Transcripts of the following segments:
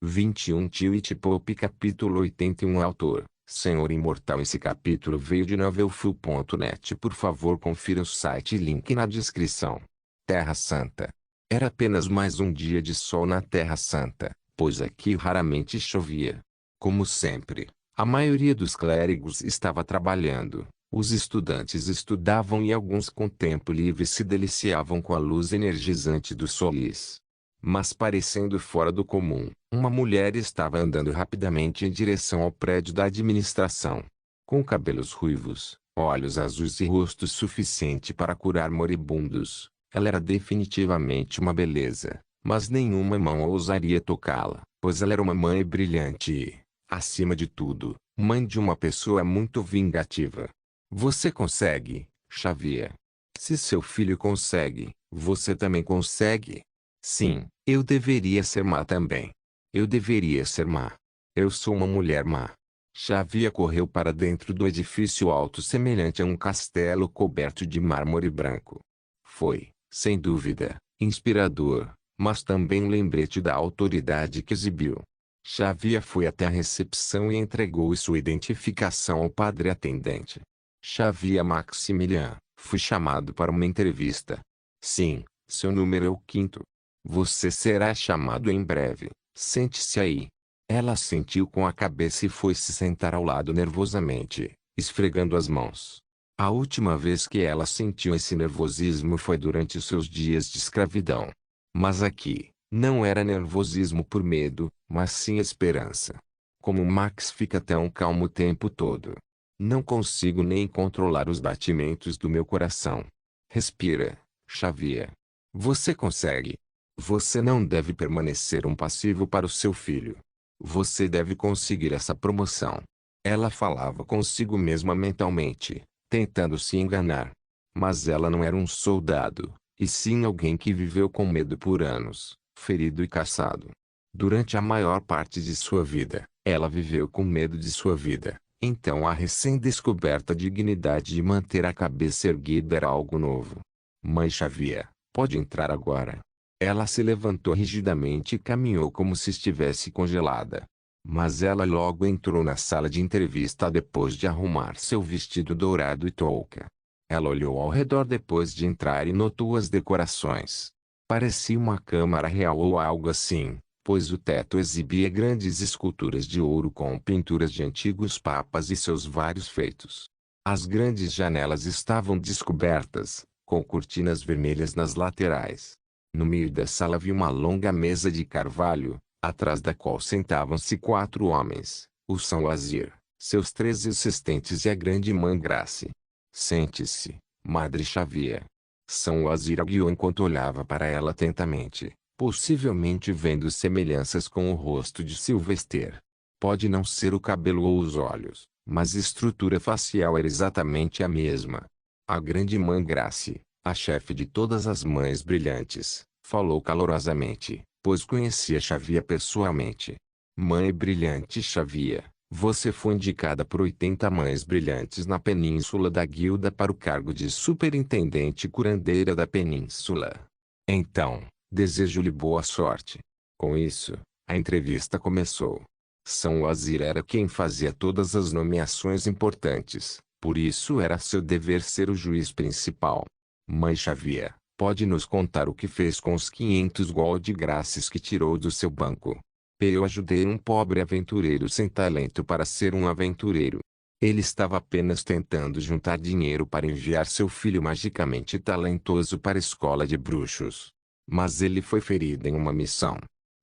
21 Pope capítulo 81 Autor, Senhor Imortal. Esse capítulo veio de novelfull.net. Por favor confira o site e link na descrição. Terra Santa. Era apenas mais um dia de sol na Terra Santa, pois aqui raramente chovia. Como sempre, a maioria dos clérigos estava trabalhando, os estudantes estudavam e alguns com tempo livre se deliciavam com a luz energizante do solis. Mas parecendo fora do comum, uma mulher estava andando rapidamente em direção ao prédio da administração. Com cabelos ruivos, olhos azuis e rosto suficiente para curar moribundos, ela era definitivamente uma beleza, mas nenhuma mão ousaria tocá-la, pois ela era uma mãe brilhante e, acima de tudo, mãe de uma pessoa muito vingativa. Você consegue, Xavier. Se seu filho consegue, você também consegue. Sim, eu deveria ser má também. Eu deveria ser má. Eu sou uma mulher má. Xavier correu para dentro do edifício alto semelhante a um castelo coberto de mármore branco. Foi, sem dúvida, inspirador, mas também um lembrete da autoridade que exibiu. Xavier foi até a recepção e entregou sua identificação ao padre atendente. Xavier Maximilian, fui chamado para uma entrevista. Sim, seu número é o 5º. Você será chamado em breve. Sente-se aí. Ela assentiu com a cabeça e foi se sentar ao lado nervosamente, esfregando as mãos. A última vez que ela sentiu esse nervosismo foi durante os seus dias de escravidão. Mas aqui, não era nervosismo por medo, mas sim esperança. Como Max fica tão calmo o tempo todo. Não consigo nem controlar os batimentos do meu coração. Respira, Xavier. Você consegue. Você não deve permanecer um passivo para o seu filho. Você deve conseguir essa promoção. Ela falava consigo mesma mentalmente, tentando se enganar. Mas ela não era um soldado, e sim alguém que viveu com medo por anos, ferido e caçado. Durante a maior parte de sua vida, ela viveu com medo de sua vida. Então a recém-descoberta dignidade de manter a cabeça erguida era algo novo. Mãe Xavier, pode entrar agora. Ela se levantou rigidamente e caminhou como se estivesse congelada. Mas ela logo entrou na sala de entrevista depois de arrumar seu vestido dourado e touca. Ela olhou ao redor depois de entrar e notou as decorações. Parecia uma câmara real ou algo assim, pois o teto exibia grandes esculturas de ouro com pinturas de antigos papas e seus vários feitos. As grandes janelas estavam descobertas, com cortinas vermelhas nas laterais. No meio da sala havia uma longa mesa de carvalho, atrás da qual sentavam-se 4 homens, o São Wazir, seus 3 assistentes e a grande mãe Grace. Sente-se, Madre Xavier. São Wazir a guiou enquanto olhava para ela atentamente, possivelmente vendo semelhanças com o rosto de Sylvester. Pode não ser o cabelo ou os olhos, mas a estrutura facial era exatamente a mesma. A grande mãe Grace, a chefe de todas as mães brilhantes, falou calorosamente, pois conhecia Xavier pessoalmente. Mãe brilhante Xavier, você foi indicada por 80 mães brilhantes na península da guilda para o cargo de superintendente curandeira da península. Então, desejo-lhe boa sorte. Com isso, a entrevista começou. São Wazir era quem fazia todas as nomeações importantes, por isso era seu dever ser o juiz principal. Mãe Xavier, pode nos contar o que fez com os 500 gold graças que tirou do seu banco? Eu ajudei um pobre aventureiro sem talento para ser um aventureiro. Ele estava apenas tentando juntar dinheiro para enviar seu filho magicamente talentoso para a escola de bruxos. Mas ele foi ferido em uma missão.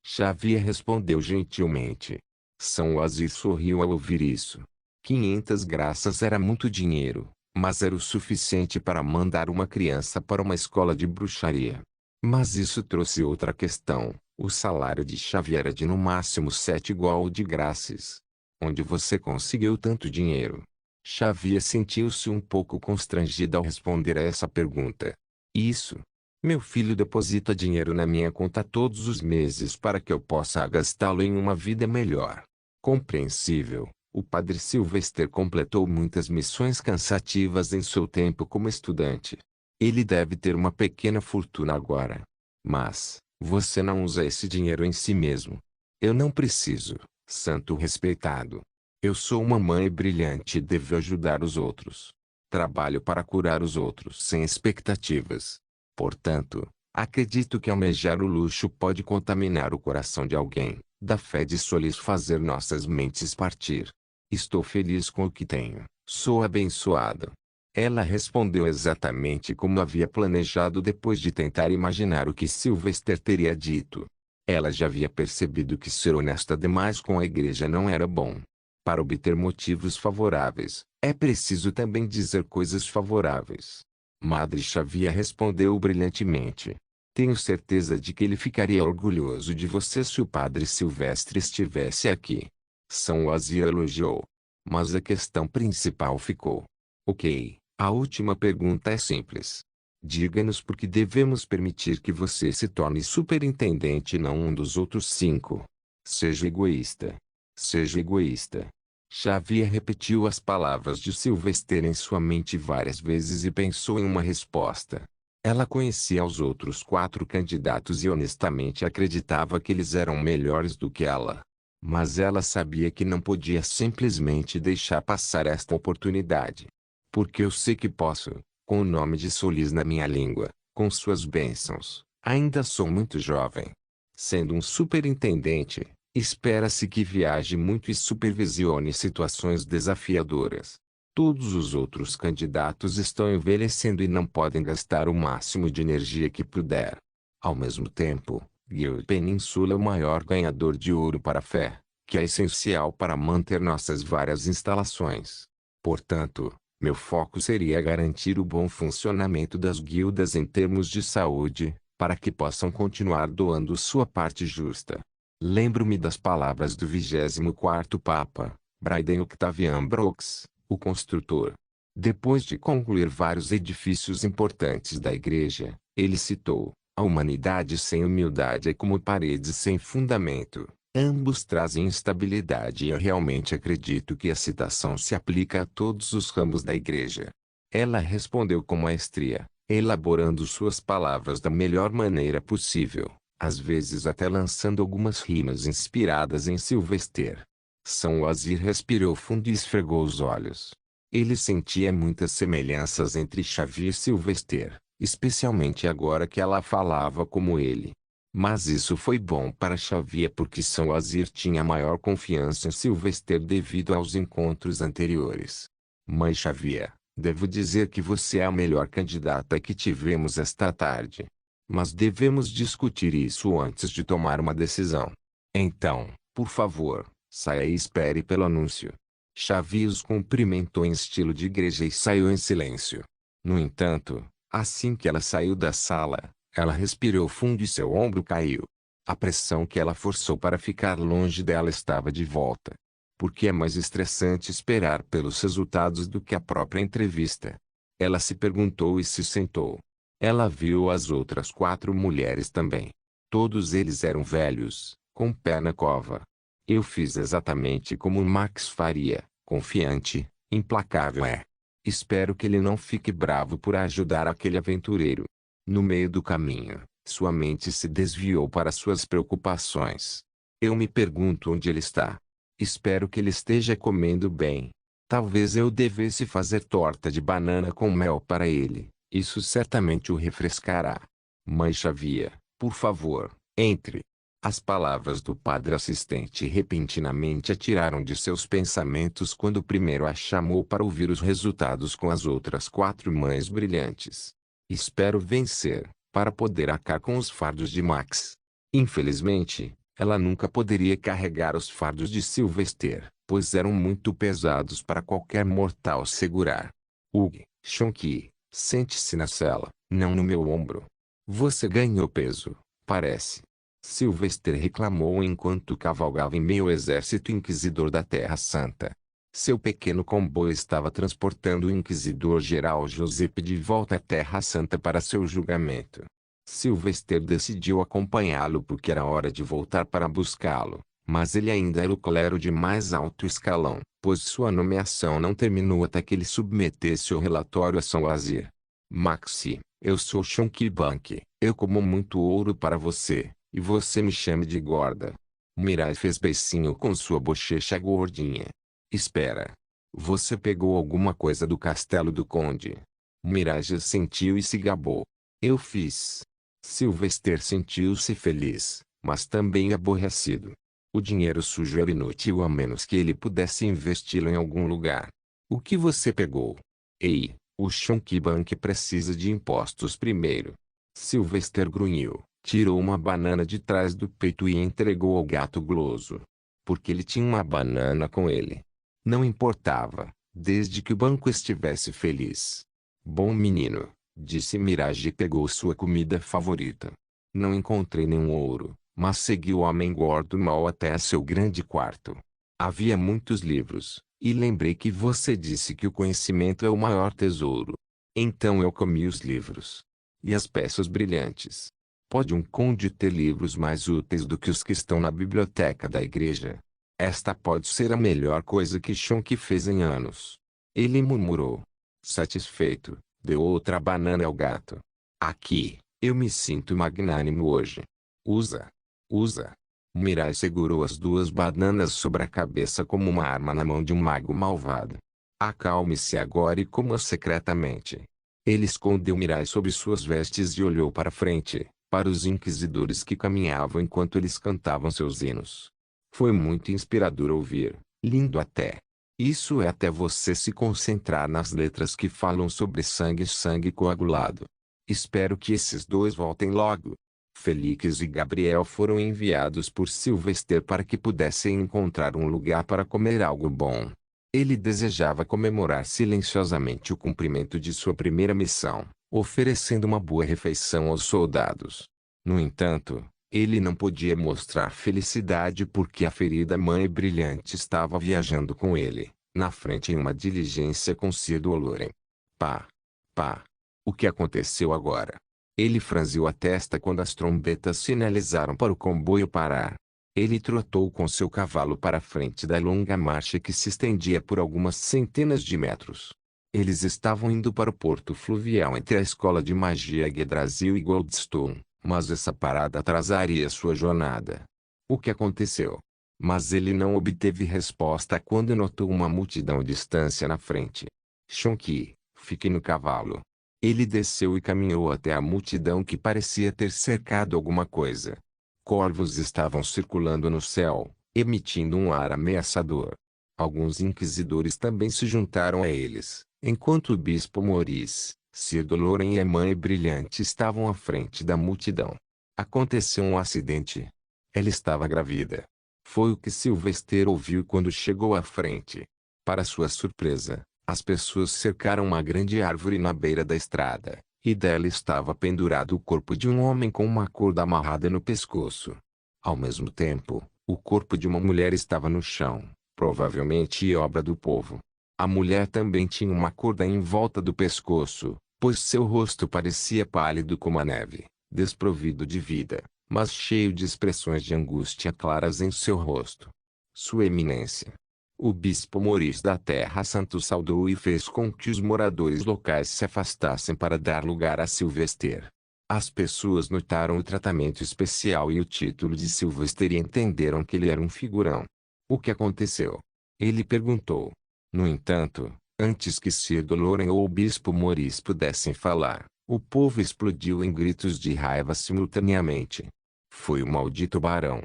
Xavier respondeu gentilmente. São Wazir sorriu ao ouvir isso. 500 graças era muito dinheiro, mas era o suficiente para mandar uma criança para uma escola de bruxaria. Mas isso trouxe outra questão. O salário de Xavier era de no máximo 7 gold graças. Onde você conseguiu tanto dinheiro? Xavier sentiu-se um pouco constrangido ao responder a essa pergunta. Isso. Meu filho deposita dinheiro na minha conta todos os meses para que eu possa gastá-lo em uma vida melhor. Compreensível. O padre Sylvester completou muitas missões cansativas em seu tempo como estudante. Ele deve ter uma pequena fortuna agora. Mas, você não usa esse dinheiro em si mesmo. Eu não preciso, santo respeitado. Eu sou uma mãe brilhante e devo ajudar os outros. Trabalho para curar os outros sem expectativas. Portanto, acredito que almejar o luxo pode contaminar o coração de alguém, da fé de solis fazer nossas mentes partir. Estou feliz com o que tenho, sou abençoado. Ela respondeu exatamente como havia planejado depois de tentar imaginar o que Sylvester teria dito. Ela já havia percebido que ser honesta demais com a igreja não era bom. Para obter motivos favoráveis, é preciso também dizer coisas favoráveis. Madre Xavier respondeu brilhantemente. Tenho certeza de que ele ficaria orgulhoso de você se o padre Silvestre estivesse aqui. São Wazir elogiou. Mas a questão principal ficou. Ok, a última pergunta é simples. Diga-nos por que devemos permitir que você se torne superintendente e não um dos outros 5. Seja egoísta. Seja egoísta. Xavier repetiu as palavras de Sylvester em sua mente várias vezes e pensou em uma resposta. Ela conhecia os outros 4 candidatos e honestamente acreditava que eles eram melhores do que ela. Mas ela sabia que não podia simplesmente deixar passar esta oportunidade. Porque eu sei que posso, com o nome de Solis na minha língua, com suas bênçãos, ainda sou muito jovem. Sendo um superintendente, espera-se que viaje muito e supervisione situações desafiadoras. Todos os outros candidatos estão envelhecendo e não podem gastar o máximo de energia que puder. Ao mesmo tempo, Guild Península é o maior ganhador de ouro para a fé, que é essencial para manter nossas várias instalações. Portanto, meu foco seria garantir o bom funcionamento das guildas em termos de saúde, para que possam continuar doando sua parte justa. Lembro-me das palavras do 24º Papa, Bryden Octavian Brooks, o construtor. Depois de concluir vários edifícios importantes da igreja, ele citou: a humanidade sem humildade é como paredes sem fundamento. Ambos trazem instabilidade e eu realmente acredito que a citação se aplica a todos os ramos da igreja. Ela respondeu com maestria, elaborando suas palavras da melhor maneira possível, às vezes até lançando algumas rimas inspiradas em Sylvester. São Wazir respirou fundo e esfregou os olhos. Ele sentia muitas semelhanças entre Xavier e Sylvester, especialmente agora que ela falava como ele. Mas isso foi bom para Xavier porque São Wazir tinha maior confiança em Sylvester devido aos encontros anteriores. Mãe Xavier, devo dizer que você é a melhor candidata que tivemos esta tarde. Mas devemos discutir isso antes de tomar uma decisão. Então, por favor, saia e espere pelo anúncio. Xavier os cumprimentou em estilo de igreja e saiu em silêncio. No entanto, assim que ela saiu da sala, ela respirou fundo e seu ombro caiu. A pressão que ela forçou para ficar longe dela estava de volta. Porque é mais estressante esperar pelos resultados do que a própria entrevista. Ela se perguntou e se sentou. Ela viu as outras 4 mulheres também. Todos eles eram velhos, com pé na cova. Eu fiz exatamente como Max faria, confiante, implacável é. Espero que ele não fique bravo por ajudar aquele aventureiro. No meio do caminho, sua mente se desviou para suas preocupações. Eu me pergunto onde ele está. Espero que ele esteja comendo bem. Talvez eu devesse fazer torta de banana com mel para ele. Isso certamente o refrescará. Mãe Xavier, por favor, entre. As palavras do padre assistente repentinamente a tiraram de seus pensamentos quando o primeiro a chamou para ouvir os resultados com as outras 4 mães brilhantes. Espero vencer, para poder arcar com os fardos de Max. Infelizmente, ela nunca poderia carregar os fardos de Sylvester, pois eram muito pesados para qualquer mortal segurar. Hugh, Shonky, sente-se na cela, não no meu ombro. Você ganhou peso, parece. Sylvester reclamou enquanto cavalgava em meio ao exército inquisidor da Terra Santa. Seu pequeno comboio estava transportando o inquisidor-geral Giuseppe de volta à Terra Santa para seu julgamento. Sylvester decidiu acompanhá-lo porque era hora de voltar para buscá-lo, mas ele ainda era o clero de mais alto escalão, pois sua nomeação não terminou até que ele submetesse o relatório a São Wazir. Maxi, eu sou Shonky Bank, eu como muito ouro para você, e você me chame de gorda. Mirai fez beicinho com sua bochecha gordinha. Espera. Você pegou alguma coisa do castelo do conde? Mirai sentiu e se gabou. Eu fiz. Sylvester sentiu-se feliz, mas também aborrecido. O dinheiro sujo era inútil a menos que ele pudesse investi-lo em algum lugar. O que você pegou? Ei, o Chunky Bank precisa de impostos primeiro. Sylvester grunhiu, tirou uma banana de trás do peito e entregou ao gato guloso. Porque ele tinha uma banana com ele. Não importava, desde que o banco estivesse feliz. Bom menino, disse Mirage e pegou sua comida favorita. Não encontrei nenhum ouro, mas segui o homem gordo mal até seu grande quarto. Havia muitos livros, e lembrei que você disse que o conhecimento é o maior tesouro. Então eu comi os livros. E as peças brilhantes. Pode um conde ter livros mais úteis do que os que estão na biblioteca da igreja? Esta pode ser a melhor coisa que Chunky fez em anos. Ele murmurou. Satisfeito, deu outra banana ao gato. Aqui, eu me sinto magnânimo hoje. Usa. Usa. Mirai segurou as duas bananas sobre a cabeça como uma arma na mão de um mago malvado. Acalme-se agora e coma secretamente. Ele escondeu Mirai sob suas vestes e olhou para frente, para os inquisidores que caminhavam enquanto eles cantavam seus hinos. Foi muito inspirador ouvir, lindo até. Isso é até você se concentrar nas letras que falam sobre sangue coagulado. Espero que esses dois voltem logo. Felix e Gabriel foram enviados por Sylvester para que pudessem encontrar um lugar para comer algo bom. Ele desejava comemorar silenciosamente o cumprimento de sua primeira missão, oferecendo uma boa refeição aos soldados. No entanto, ele não podia mostrar felicidade porque a ferida mãe brilhante estava viajando com ele, na frente em uma diligência com Sir Doloren. Pá! Pá! O que aconteceu agora? Ele franziu a testa quando as trombetas sinalizaram para o comboio parar. Ele trotou com seu cavalo para a frente da longa marcha que se estendia por algumas centenas de metros. Eles estavam indo para o porto fluvial entre a escola de magia Yggdrasil e Goldstone, mas essa parada atrasaria sua jornada. O que aconteceu? Mas ele não obteve resposta quando notou uma multidão distância na frente. Chunky, fique no cavalo. Ele desceu e caminhou até a multidão que parecia ter cercado alguma coisa. Corvos estavam circulando no céu, emitindo um ar ameaçador. Alguns inquisidores também se juntaram a eles, enquanto o bispo Maurice, Sir Doloren e a mãe brilhante estavam à frente da multidão. Aconteceu um acidente. Ela estava grávida. Foi o que Sylvester ouviu quando chegou à frente. Para sua surpresa, as pessoas cercaram uma grande árvore na beira da estrada, e dela estava pendurado o corpo de um homem com uma corda amarrada no pescoço. Ao mesmo tempo, o corpo de uma mulher estava no chão, provavelmente obra do povo. A mulher também tinha uma corda em volta do pescoço, pois seu rosto parecia pálido como a neve, desprovido de vida, mas cheio de expressões de angústia claras em seu rosto. Sua Eminência. O bispo Maurice da Terra Santo saudou e fez com que os moradores locais se afastassem para dar lugar a Sylvester. As pessoas notaram o tratamento especial e o título de Sylvester e entenderam que ele era um figurão. O que aconteceu? Ele perguntou. No entanto, antes que Sir Doloren ou o bispo Maurice pudessem falar, o povo explodiu em gritos de raiva simultaneamente. Foi o maldito barão.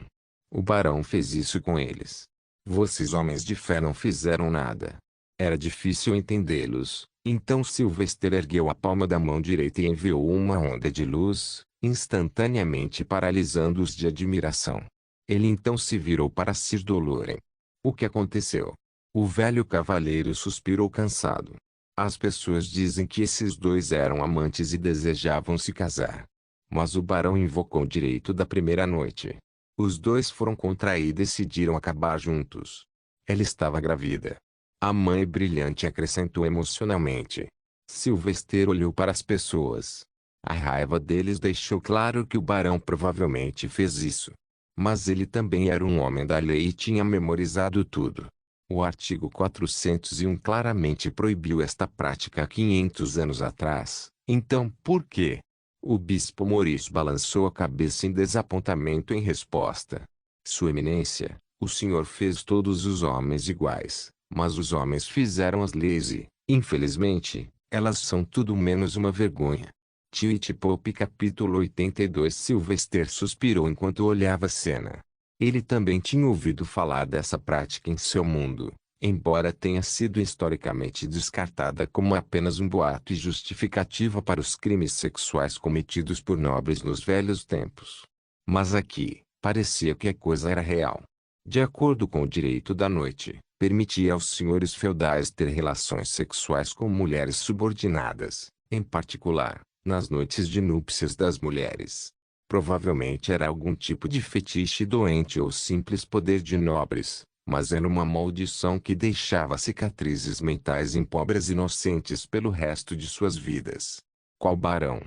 O barão fez isso com eles. Vocês homens de fé não fizeram nada. Era difícil entendê-los, então Sylvester ergueu a palma da mão direita e enviou uma onda de luz, instantaneamente paralisando-os de admiração. Ele então se virou para Sir Doloren. O que aconteceu? O velho cavaleiro suspirou cansado. As pessoas dizem que esses dois eram amantes e desejavam se casar. Mas o barão invocou o direito da primeira noite. Os dois foram contra e decidiram acabar juntos. Ela estava grávida. A mãe brilhante acrescentou emocionalmente. Sylvester olhou para as pessoas. A raiva deles deixou claro que o barão provavelmente fez isso. Mas ele também era um homem da lei e tinha memorizado tudo. O artigo 401 claramente proibiu esta prática há 500 anos atrás. Então por quê? O bispo Maurice balançou a cabeça em desapontamento em resposta. Sua Eminência, o Senhor fez todos os homens iguais, mas os homens fizeram as leis e, infelizmente, elas são tudo menos uma vergonha. Tweet Pope capítulo 82. Sylvester suspirou enquanto olhava a cena. Ele também tinha ouvido falar dessa prática em seu mundo, embora tenha sido historicamente descartada como apenas um boato e justificativa para os crimes sexuais cometidos por nobres nos velhos tempos. Mas aqui, parecia que a coisa era real. De acordo com o direito da noite, permitia aos senhores feudais ter relações sexuais com mulheres subordinadas, em particular, nas noites de núpcias das mulheres. Provavelmente era algum tipo de fetiche doente ou simples poder de nobres, mas era uma maldição que deixava cicatrizes mentais em pobres inocentes pelo resto de suas vidas. Qual barão?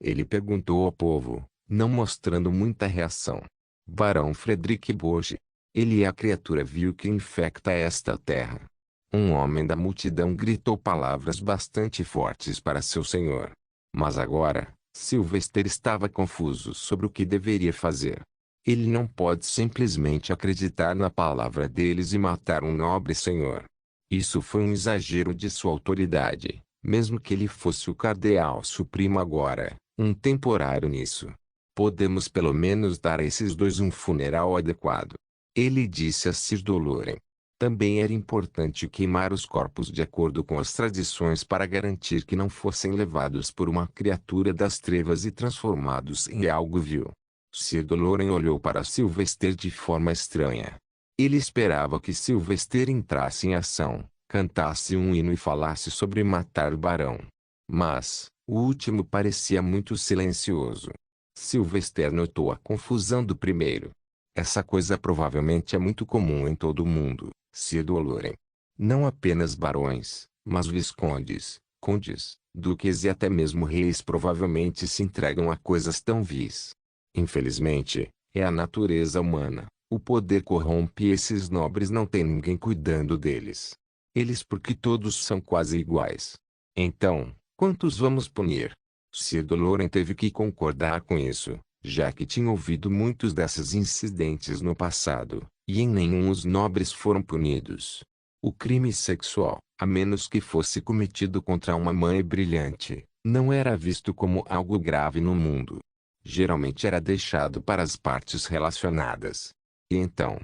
Ele perguntou ao povo, não mostrando muita reação. Barão Frederick Borge. Ele é a criatura vil que infecta esta terra. Um homem da multidão gritou palavras bastante fortes para seu senhor. Mas agora, Sylvester estava confuso sobre o que deveria fazer. Ele não pode simplesmente acreditar na palavra deles e matar um nobre senhor. Isso foi um exagero de sua autoridade, mesmo que ele fosse o cardeal supremo agora, um temporário nisso. Podemos pelo menos dar a esses dois um funeral adequado. Ele disse a Sir Doloren. Também era importante queimar os corpos de acordo com as tradições para garantir que não fossem levados por uma criatura das trevas e transformados em algo vil. Sir Doloren olhou para Sylvester de forma estranha. Ele esperava que Sylvester entrasse em ação, cantasse um hino e falasse sobre matar o barão. Mas, o último parecia muito silencioso. Sylvester notou a confusão do primeiro. Essa coisa provavelmente é muito comum em todo o mundo, Sir Doloren. Não apenas barões, mas viscondes, condes, duques e até mesmo reis provavelmente se entregam a coisas tão vis. Infelizmente, é a natureza humana. O poder corrompe e esses nobres não têm ninguém cuidando deles. Eles porque todos são quase iguais. Então, quantos vamos punir? Sir Doloren teve que concordar com isso, já que tinha ouvido muitos desses incidentes no passado, e em nenhum os nobres foram punidos. O crime sexual, a menos que fosse cometido contra uma mãe brilhante, não era visto como algo grave no mundo. Geralmente era deixado para as partes relacionadas. E então?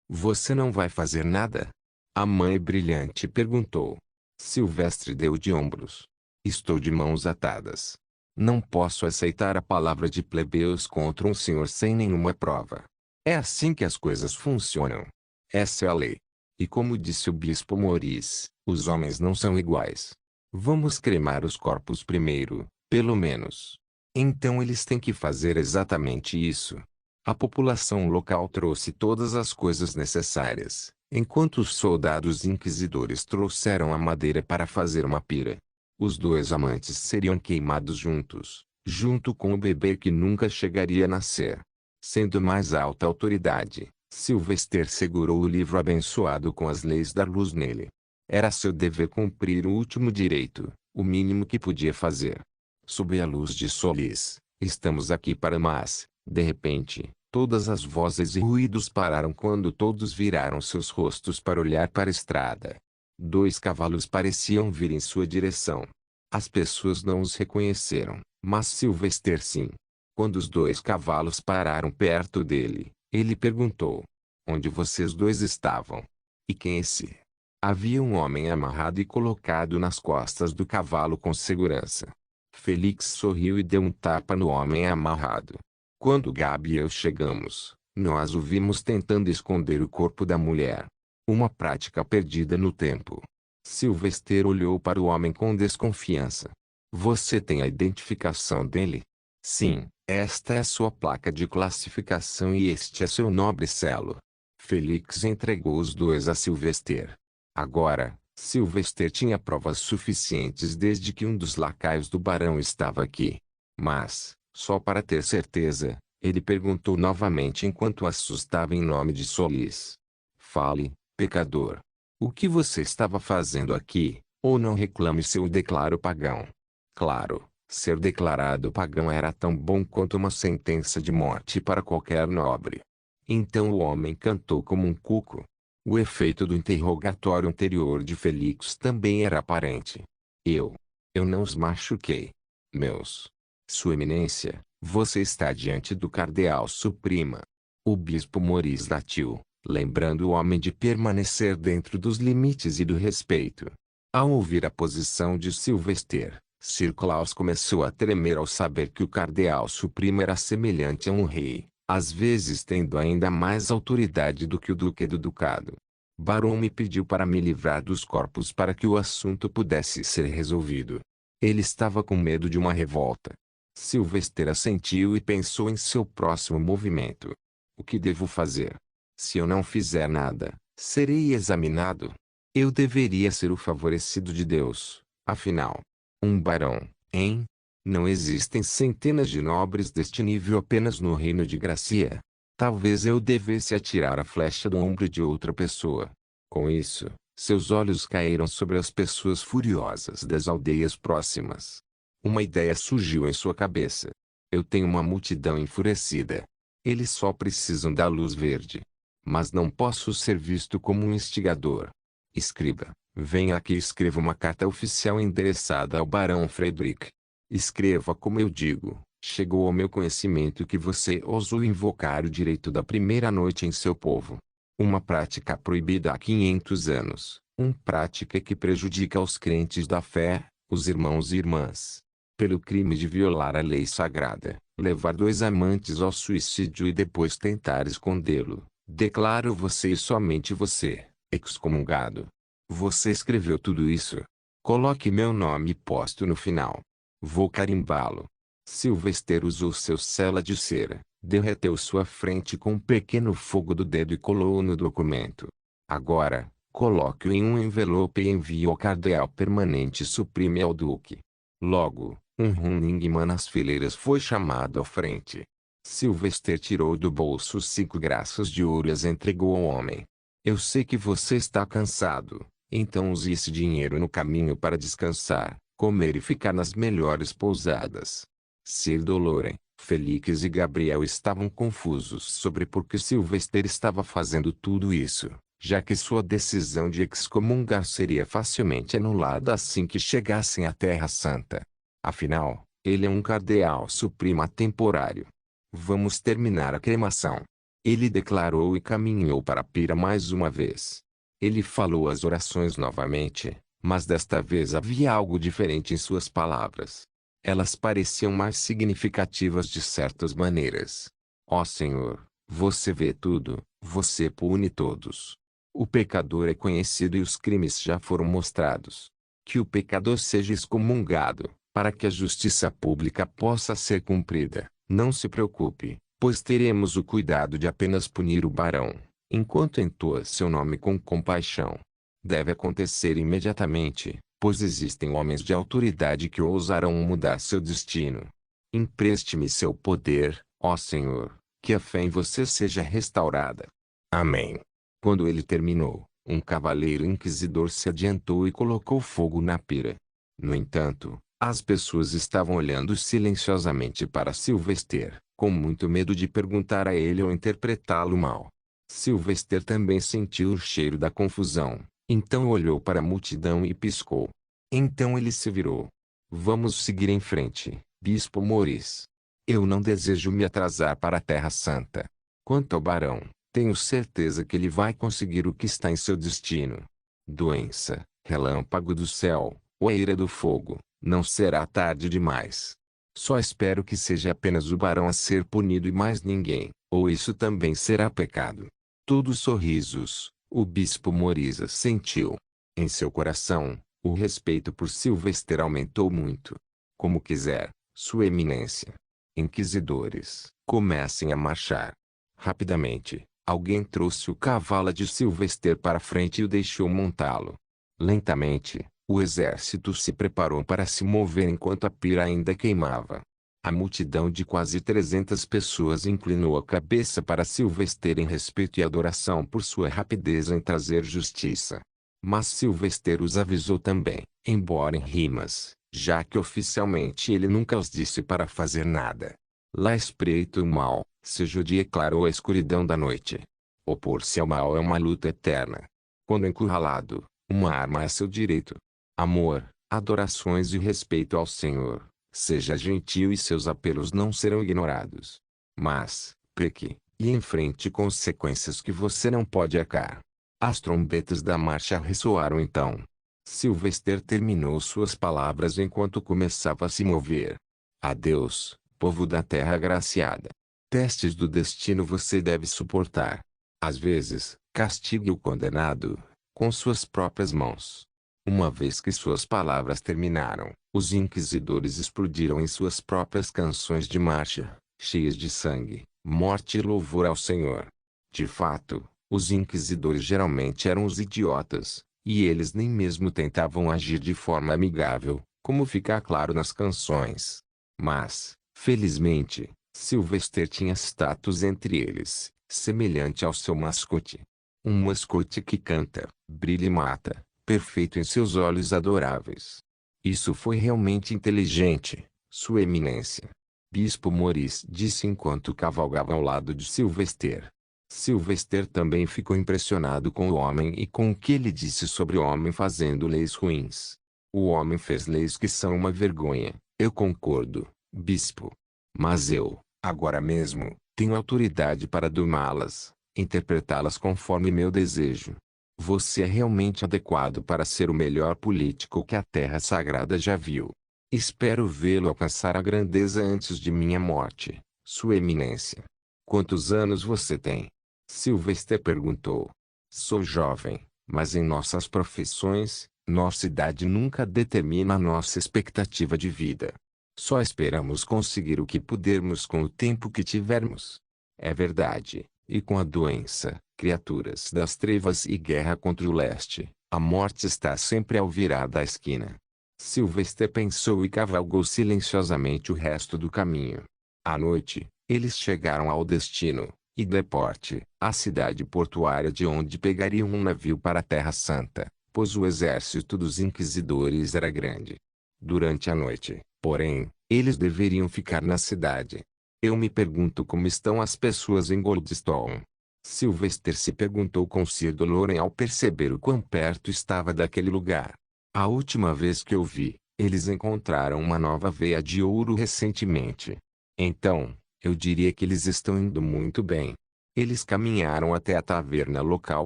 Você não vai fazer nada? A mãe brilhante perguntou. Silvestre deu de ombros. Estou de mãos atadas. Não posso aceitar a palavra de plebeus contra um senhor sem nenhuma prova. É assim que as coisas funcionam. Essa é a lei. E como disse o bispo Maurice, os homens não são iguais. Vamos cremar os corpos primeiro, pelo menos. Então eles têm que fazer exatamente isso. A população local trouxe todas as coisas necessárias, enquanto os soldados inquisidores trouxeram a madeira para fazer uma pira. Os dois amantes seriam queimados juntos, junto com o bebê que nunca chegaria a nascer. Sendo mais alta autoridade, Sylvester segurou o livro abençoado com as leis da luz nele. Era seu dever cumprir o último direito, o mínimo que podia fazer. Sob a luz de Solis, estamos aqui para mas, de repente, todas as vozes e ruídos pararam quando todos viraram seus rostos para olhar para a estrada. 2 cavalos pareciam vir em sua direção. As pessoas não os reconheceram, mas Sylvester sim. Quando os 2 cavalos pararam perto dele, ele perguntou: onde vocês dois estavam? E quem é esse? Havia um homem amarrado e colocado nas costas do cavalo com segurança. Felix sorriu e deu um tapa no homem amarrado. Quando Gabi e eu chegamos, nós o vimos tentando esconder o corpo da mulher. Uma prática perdida no tempo. Sylvester olhou para o homem com desconfiança. Você tem a identificação dele? Sim, esta é a sua placa de classificação e este é seu nobre selo. Felix entregou os 2 a Sylvester. Agora, Sylvester tinha provas suficientes desde que um dos lacaios do barão estava aqui. Mas, só para ter certeza, ele perguntou novamente enquanto assustava em nome de Solis. Fale, pecador. O que você estava fazendo aqui, ou não reclame se eu declaro pagão. Claro, ser declarado pagão era tão bom quanto uma sentença de morte para qualquer nobre. Então o homem cantou como um cuco. O efeito do interrogatório anterior de Felix também era aparente. Eu não os machuquei. Meus. Sua Eminência, você está diante do Cardeal Suprema. O bispo Maurice latiu, lembrando o homem de permanecer dentro dos limites e do respeito. Ao ouvir a posição de Sylvester, Sir Claus começou a tremer ao saber que o Cardeal Supremo era semelhante a um rei, às vezes tendo ainda mais autoridade do que o Duque do Ducado. Barão me pediu para me livrar dos corpos para que o assunto pudesse ser resolvido. Ele estava com medo de uma revolta. Sylvester assentiu e pensou em seu próximo movimento. O que devo fazer? Se eu não fizer nada, serei examinado. Eu deveria ser o favorecido de Deus, afinal. Um barão, hein? Não existem centenas de nobres deste nível apenas no reino de Gracia. Talvez eu devesse atirar a flecha do ombro de outra pessoa. Com isso, seus olhos caíram sobre as pessoas furiosas das aldeias próximas. Uma ideia surgiu em sua cabeça. Eu tenho uma multidão enfurecida. Eles só precisam da luz verde. Mas não posso ser visto como um instigador. Escriba, venha aqui e escreva uma carta oficial endereçada ao Barão Frederick. Escreva como eu digo. Chegou ao meu conhecimento que você ousou invocar o direito da primeira noite em seu povo. Uma prática proibida há 500 anos. Uma prática que prejudica os crentes da fé, os irmãos e irmãs. Pelo crime de violar a lei sagrada, levar dois amantes ao suicídio e depois tentar escondê-lo. Declaro você e somente você, excomungado. Você escreveu tudo isso? Coloque meu nome posto no final. Vou carimbá-lo. Sylvester usou seu cela de cera, derreteu sua frente com um pequeno fogo do dedo e colou-o no documento. Agora, coloque-o em um envelope e envie ao Cardeal Permanente Supremo e ao Duque. Logo, um Running-Man nas fileiras foi chamado à frente. Sylvester tirou do bolso 5 graças de ouro e as entregou ao homem. Eu sei que você está cansado, então use esse dinheiro no caminho para descansar, comer e ficar nas melhores pousadas. Sir Doloren, Felix e Gabriel estavam confusos sobre por que Sylvester estava fazendo tudo isso, já que sua decisão de excomungar seria facilmente anulada assim que chegassem à Terra Santa. Afinal, ele é um cardeal supremo temporário. Vamos terminar a cremação. Ele declarou e caminhou para a pira mais uma vez. Ele falou as orações novamente, mas desta vez havia algo diferente em suas palavras. Elas pareciam mais significativas de certas maneiras. Ó Senhor, você vê tudo, você pune todos. O pecador é conhecido e os crimes já foram mostrados. Que o pecador seja excomungado, para que a justiça pública possa ser cumprida. Não se preocupe, pois teremos o cuidado de apenas punir o barão, enquanto entoa seu nome com compaixão. Deve acontecer imediatamente, pois existem homens de autoridade que ousarão mudar seu destino. Empreste-me seu poder, ó Senhor, que a fé em você seja restaurada. Amém. Quando ele terminou, um cavaleiro inquisidor se adiantou e colocou fogo na pira. No entanto, as pessoas estavam olhando silenciosamente para Sylvester, com muito medo de perguntar a ele ou interpretá-lo mal. Sylvester também sentiu o cheiro da confusão, então olhou para a multidão e piscou. Então ele se virou. Vamos seguir em frente, Bispo Maurice. Eu não desejo me atrasar para a Terra Santa. Quanto ao barão, tenho certeza que ele vai conseguir o que está em seu destino. Doença, relâmpago do céu, ou a ira do fogo. Não será tarde demais. Só espero que seja apenas o barão a ser punido e mais ninguém, ou isso também será pecado. Todos sorrisos, o bispo Maurice sentiu. Em seu coração, o respeito por Sylvester aumentou muito. Como quiser, Sua Eminência. Inquisidores, comecem a marchar. Rapidamente, alguém trouxe o cavalo de Sylvester para frente e o deixou montá-lo. Lentamente, o exército se preparou para se mover enquanto a pira ainda queimava. A multidão de quase 300 pessoas inclinou a cabeça para Sylvester em respeito e adoração por sua rapidez em trazer justiça. Mas Sylvester os avisou também, embora em rimas, já que oficialmente ele nunca os disse para fazer nada. Lá espreita o mal, seja o dia claro ou a escuridão da noite. Opor-se ao mal é uma luta eterna. Quando encurralado, uma arma é seu direito. Amor, adorações e respeito ao Senhor. Seja gentil e seus apelos não serão ignorados. Mas, peque, e enfrente consequências que você não pode arcar. As trombetas da marcha ressoaram então. Sylvester terminou suas palavras enquanto começava a se mover. Adeus, povo da terra agraciada. Testes do destino você deve suportar. Às vezes, castigue o condenado, com suas próprias mãos. Uma vez que suas palavras terminaram, os inquisidores explodiram em suas próprias canções de marcha, cheias de sangue, morte e louvor ao Senhor. De fato, os inquisidores geralmente eram os idiotas, e eles nem mesmo tentavam agir de forma amigável, como fica claro nas canções. Mas, felizmente, Sylvester tinha status entre eles, semelhante ao seu mascote. Um mascote que canta, brilha e mata, perfeito em seus olhos adoráveis. Isso foi realmente inteligente, Sua Eminência. Bispo Maurice disse enquanto cavalgava ao lado de Sylvester. Sylvester também ficou impressionado com o homem e com o que ele disse sobre o homem fazendo leis ruins. O homem fez leis que são uma vergonha, eu concordo, bispo. Mas eu, agora mesmo, tenho autoridade para domá-las, interpretá-las conforme meu desejo. Você é realmente adequado para ser o melhor político que a Terra Sagrada já viu. Espero vê-lo alcançar a grandeza antes de minha morte, Sua Eminência. Quantos anos você tem? Sylvester perguntou. Sou jovem, mas em nossas profissões, nossa idade nunca determina a nossa expectativa de vida. Só esperamos conseguir o que pudermos com o tempo que tivermos. É verdade, e com a doença, criaturas das trevas e guerra contra o leste, a morte está sempre ao virar da esquina. Sylvester pensou e cavalgou silenciosamente o resto do caminho. À noite, eles chegaram ao destino, e Deporte, a cidade portuária de onde pegariam um navio para a Terra Santa, pois o exército dos inquisidores era grande. Durante a noite, porém, eles deveriam ficar na cidade. Eu me pergunto como estão as pessoas em Goldstone. Sylvester se perguntou com Sir Doloren ao perceber o quão perto estava daquele lugar. A última vez que eu vi, eles encontraram uma nova veia de ouro recentemente. Então, eu diria que eles estão indo muito bem. Eles caminharam até a taverna local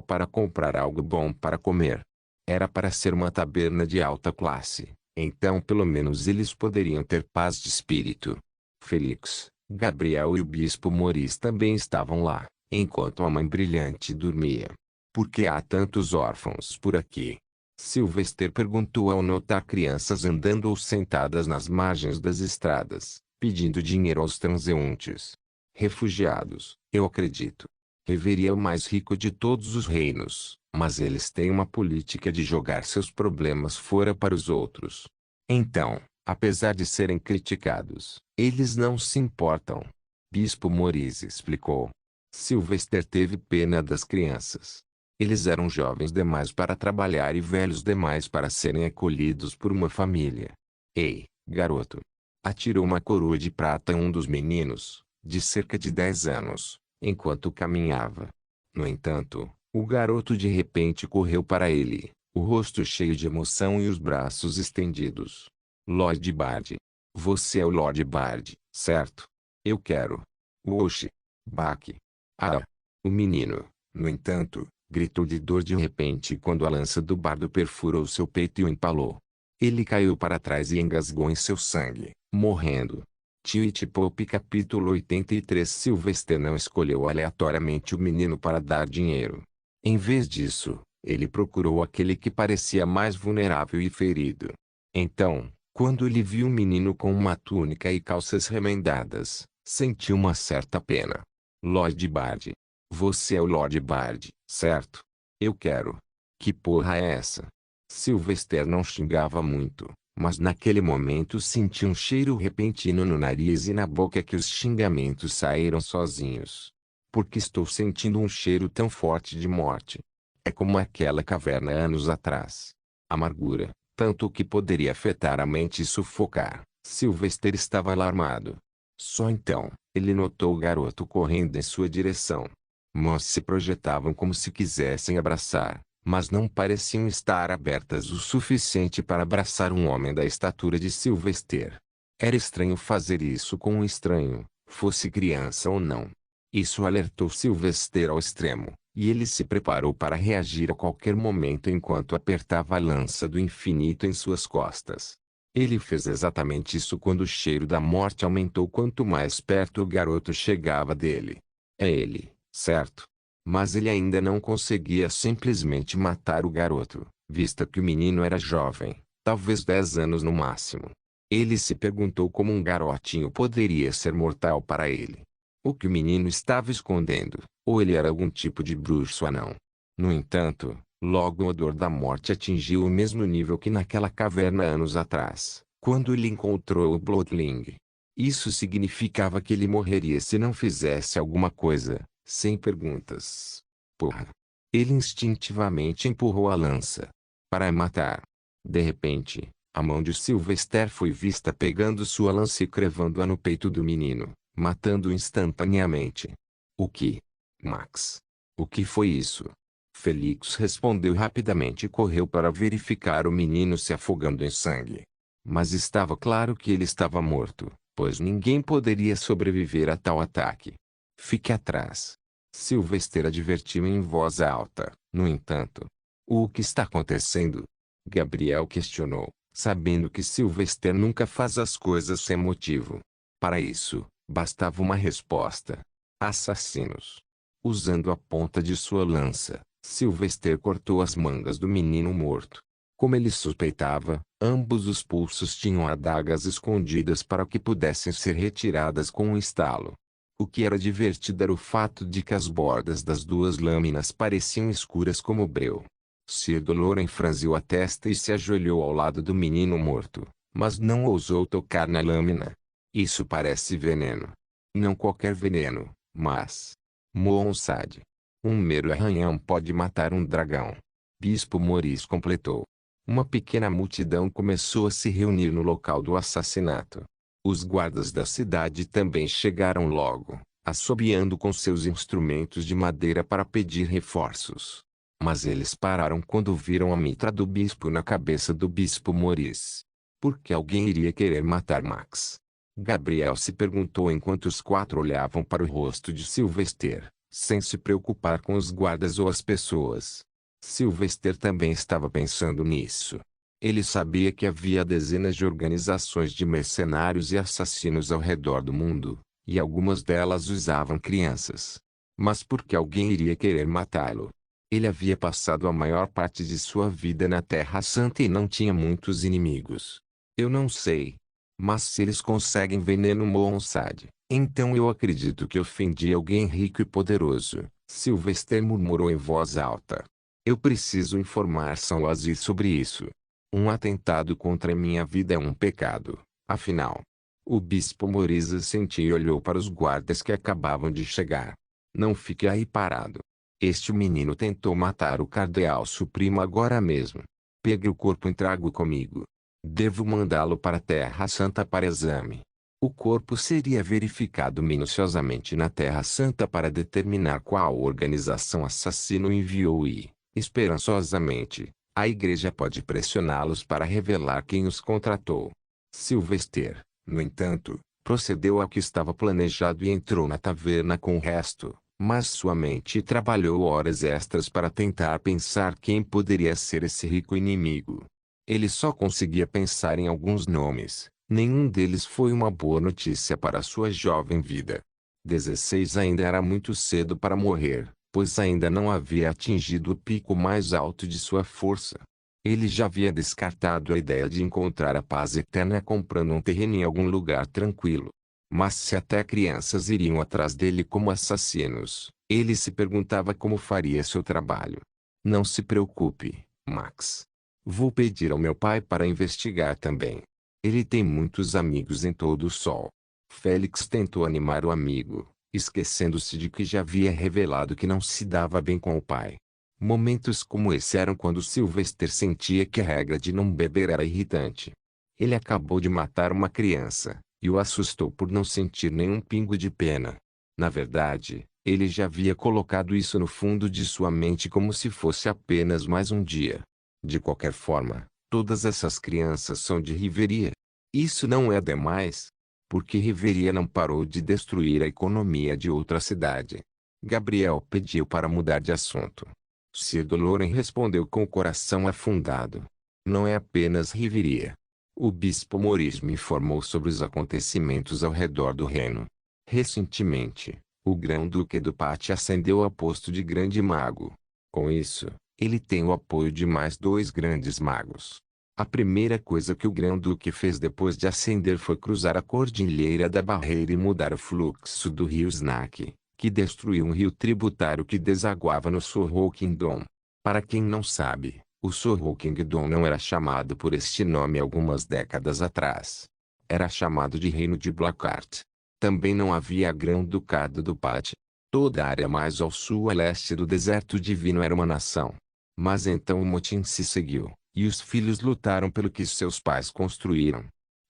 para comprar algo bom para comer. Era para ser uma taberna de alta classe, então pelo menos eles poderiam ter paz de espírito. Felix, Gabriel e o Bispo Maurice também estavam lá, enquanto a Mãe Brilhante dormia. Por que há tantos órfãos por aqui? Sylvester perguntou ao notar crianças andando ou sentadas nas margens das estradas, pedindo dinheiro aos transeuntes. Refugiados, eu acredito. Reveria é o mais rico de todos os reinos, mas eles têm uma política de jogar seus problemas fora para os outros. Então, apesar de serem criticados, eles não se importam. Bispo Maurice explicou. Sylvester teve pena das crianças. Eles eram jovens demais para trabalhar e velhos demais para serem acolhidos por uma família. Ei, garoto! Atirou uma coroa de prata a um dos meninos, de cerca de 10 anos, enquanto caminhava. No entanto, o garoto de repente correu para ele, o rosto cheio de emoção e os braços estendidos. Lord Bard. Você é o Lord Bard, certo? Eu quero. Oxe! Baque! Ah! O menino, no entanto, gritou de dor de repente quando a lança do bardo perfurou seu peito e o empalou. Ele caiu para trás e engasgou em seu sangue, morrendo. Tweet Pop capítulo 83. Sylvester não escolheu aleatoriamente o menino para dar dinheiro. Em vez disso, ele procurou aquele que parecia mais vulnerável e ferido. Então, quando ele viu o menino com uma túnica e calças remendadas, sentiu uma certa pena. Lord Bard. Você é o Lord Bard, certo? Eu quero. Que porra é essa? Sylvester não xingava muito, mas naquele momento sentiu um cheiro repentino no nariz e na boca que os xingamentos saíram sozinhos. Porque estou sentindo um cheiro tão forte de morte. É como aquela caverna anos atrás. Amargura, tanto que poderia afetar a mente e sufocar. Sylvester estava alarmado. Só então, ele notou o garoto correndo em sua direção. Mãos se projetavam como se quisessem abraçar, mas não pareciam estar abertas o suficiente para abraçar um homem da estatura de Sylvester. Era estranho fazer isso com um estranho, fosse criança ou não. Isso alertou Sylvester ao extremo, e ele se preparou para reagir a qualquer momento enquanto apertava a lança do infinito em suas costas. Ele fez exatamente isso quando o cheiro da morte aumentou quanto mais perto o garoto chegava dele. É ele, certo? Mas ele ainda não conseguia simplesmente matar o garoto, visto que o menino era jovem, talvez 10 anos no máximo. Ele se perguntou como um garotinho poderia ser mortal para ele. O que o menino estava escondendo, ou ele era algum tipo de bruxo anão. No entanto, logo o odor da morte atingiu o mesmo nível que naquela caverna anos atrás, quando ele encontrou o Bloodling. Isso significava que ele morreria se não fizesse alguma coisa, sem perguntas. Porra! Ele instintivamente empurrou a lança para matar. De repente, a mão de Sylvester foi vista pegando sua lança e crevando-a no peito do menino, matando-o instantaneamente. O que? Max? O que foi isso? Felix respondeu rapidamente e correu para verificar o menino se afogando em sangue. Mas estava claro que ele estava morto, pois ninguém poderia sobreviver a tal ataque. Fique atrás. Sylvester advertiu em voz alta, no entanto. O que está acontecendo? Gabriel questionou, sabendo que Sylvester nunca faz as coisas sem motivo. Para isso, bastava uma resposta. Assassinos. Usando a ponta de sua lança, Sylvester cortou as mangas do menino morto. Como ele suspeitava, ambos os pulsos tinham adagas escondidas para que pudessem ser retiradas com um estalo. O que era divertido era o fato de que as bordas das duas lâminas pareciam escuras como breu. Sir Doloren franziu a testa e se ajoelhou ao lado do menino morto, mas não ousou tocar na lâmina. Isso parece veneno. Não qualquer veneno, mas... Moonsad. Um mero arranhão pode matar um dragão. Bispo Maurice completou. Uma pequena multidão começou a se reunir no local do assassinato. Os guardas da cidade também chegaram logo, assobiando com seus instrumentos de madeira para pedir reforços. Mas eles pararam quando viram a mitra do bispo na cabeça do bispo Maurice. Por que alguém iria querer matar Max? Gabriel se perguntou enquanto os quatro olhavam para o rosto de Sylvester, sem se preocupar com os guardas ou as pessoas. Sylvester também estava pensando nisso. Ele sabia que havia dezenas de organizações de mercenários e assassinos ao redor do mundo, e algumas delas usavam crianças. Mas por que alguém iria querer matá-lo? Ele havia passado a maior parte de sua vida na Terra Santa e não tinha muitos inimigos. Eu não sei. Mas se eles conseguem veneno Moonsad, então eu acredito que ofendi alguém rico e poderoso, Sylvester murmurou em voz alta. Eu preciso informar São Oasis sobre isso. Um atentado contra minha vida é um pecado, afinal. O bispo Maurice sentiu e olhou para os guardas que acabavam de chegar. Não fique aí parado. Este menino tentou matar o cardeal supremo agora mesmo. Pegue o corpo e traga-o comigo. Devo mandá-lo para a Terra Santa para exame. O corpo seria verificado minuciosamente na Terra Santa para determinar qual organização assassino enviou e, esperançosamente, a igreja pode pressioná-los para revelar quem os contratou. Sylvester, no entanto, procedeu ao que estava planejado e entrou na taverna com o resto, mas sua mente trabalhou horas extras para tentar pensar quem poderia ser esse rico inimigo. Ele só conseguia pensar em alguns nomes, nenhum deles foi uma boa notícia para sua jovem vida. 16 ainda era muito cedo para morrer, pois ainda não havia atingido o pico mais alto de sua força. Ele já havia descartado a ideia de encontrar a paz eterna comprando um terreno em algum lugar tranquilo. Mas se até crianças iriam atrás dele como assassinos, ele se perguntava como faria seu trabalho. Não se preocupe, Max. Vou pedir ao meu pai para investigar também. Ele tem muitos amigos em todo o sol. Félix tentou animar o amigo, esquecendo-se de que já havia revelado que não se dava bem com o pai. Momentos como esse eram quando Sylvester sentia que a regra de não beber era irritante. Ele acabou de matar uma criança, e o assustou por não sentir nenhum pingo de pena. Na verdade, ele já havia colocado isso no fundo de sua mente como se fosse apenas mais um dia. De qualquer forma, todas essas crianças são de Riveria. Isso não é demais, porque Riveria não parou de destruir a economia de outra cidade. Gabriel pediu para mudar de assunto. Sir Doloren respondeu com o coração afundado. Não é apenas Riveria. O bispo Maurice me informou sobre os acontecimentos ao redor do reino. Recentemente, o grão-duque do Pati ascendeu ao posto de grande mago. Com isso, ele tem o apoio de mais 2 grandes magos. A primeira coisa que o grão-duque fez depois de ascender foi cruzar a cordilheira da barreira e mudar o fluxo do rio Snack, que destruiu um rio tributário que desaguava no Sorrow Kingdom. Para quem não sabe, o Sorrow Kingdom não era chamado por este nome algumas décadas atrás. Era chamado de Reino de Blackheart. Também não havia grão-ducado do Pati. Toda a área mais ao sul a leste do deserto divino era uma nação. Mas então o motim se seguiu, e os filhos lutaram pelo que seus pais construíram.